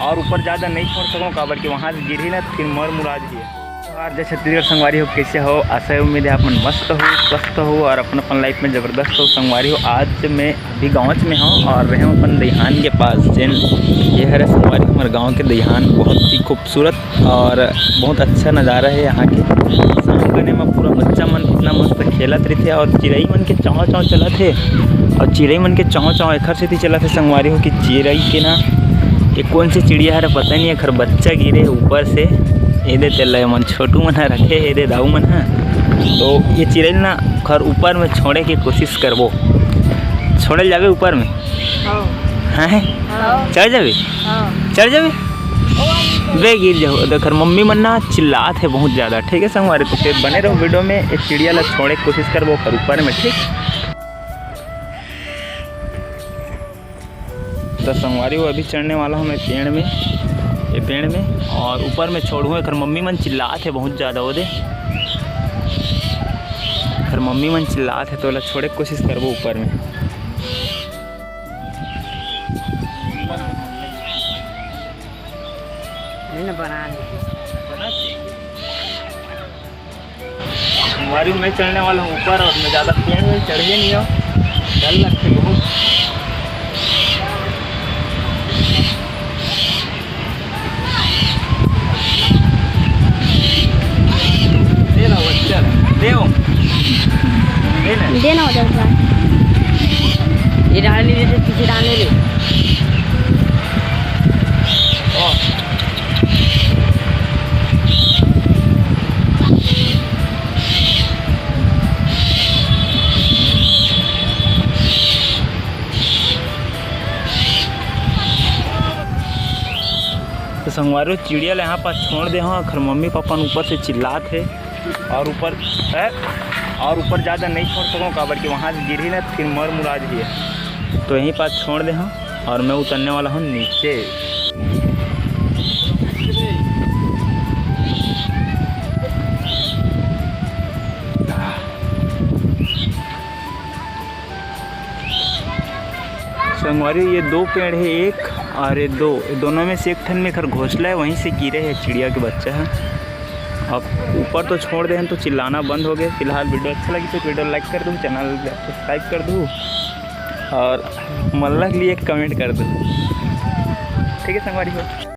और ऊपर ज़्यादा नहीं छोड़ सकूँ काबर कि वहाँ से गिरी ना फिर मर मुराद ही है। और जय छत्तीसगढ़ संगवारी हो, कैसे हो? आशा उम्मीद है आप मन मस्त हो, स्वस्थ हो और अपन लाइफ में ज़बरदस्त हो। संगवारी हो, आज मैं अभी गाँव में हूँ और रहे हूँ अपन दहिहान के पास। जैन ये है संगवारी, हमारे गाँव के दहिहान बहुत ही खूबसूरत और बहुत अच्छा नज़ारा है यहाँ के। शाम करने में पूरा बच्चा मन इतना मस्त खेलत रहे थे और चिड़ई मन के चाँव चाँव चला थे और चिड़ई मन के चाँव चाँव एखर से थी चला थे संगवारी हो कि चिड़ई के ना ये कौन सी चिड़िया है पता नहीं है, खर बच्चा गिरे ऊपर से एदे तेल मन छोटू मन रखे एदे दाऊ मन है। तो ये चिड़ै ना खर ऊपर में छोड़े की कोशिश करबो, छोड़े जावे ऊपर में। हैं चढ़ जावे, चढ़ जावे वे गिर जाओ। देखर मम्मी मन ना चिल्लात है बहुत ज़्यादा। ठीक है संगवारी, तो फिर बने रहो वीडियो में। एक चिड़िया ला छोड़े की कोशिश करबो खर ऊपर में। ठीक तो संगवारी वो अभी चढ़ने वाला हूँ मैं पेड़ में, ये पेड़ में और ऊपर में छोड़ूँ। खर मम्मी मन चिल्लात है बहुत ज़्यादा वो दे, खर मम्मी मन चिल्लात है तो ला छोड़े की कोशिश करबो ऊपर में। संगवारी मैं चढ़ने वाला हूँ ऊपर और मैं ज़्यादा पेड़ में चढ़े नहीं हूँ, डर लगते बहुत। देना उधर का ये डालने दे, पीछे डालने दे। तो संगवारी चिड़िया ले यहाँ पास छोड़ दे हाँ, खर मम्मी पापा ऊपर से चिल्लात है और ऊपर है और ऊपर ज़्यादा नहीं छोड़ सकूँ काबर कि वहाँ से गिरी ना फिर मर मुराद ही है। तो यहीं पास छोड़ दे हाँ और मैं उतरने वाला हूँ नीचे। संगवारी ये दो पेड़ है, एक और ये दो, दोनों में से एक ठन में खर घोंसला है, वहीं से गिरे है चिड़िया के बच्चा है। अब ऊपर तो छोड़ दे हैं तो चिल्लाना बंद हो गया। फिलहाल वीडियो अच्छा लगी तो वीडियो लाइक कर दूँ, चैनल सब्सक्राइब कर दूँ और मल्ला के लिए एक कमेंट कर दूँ। ठीक है संगवारी हो।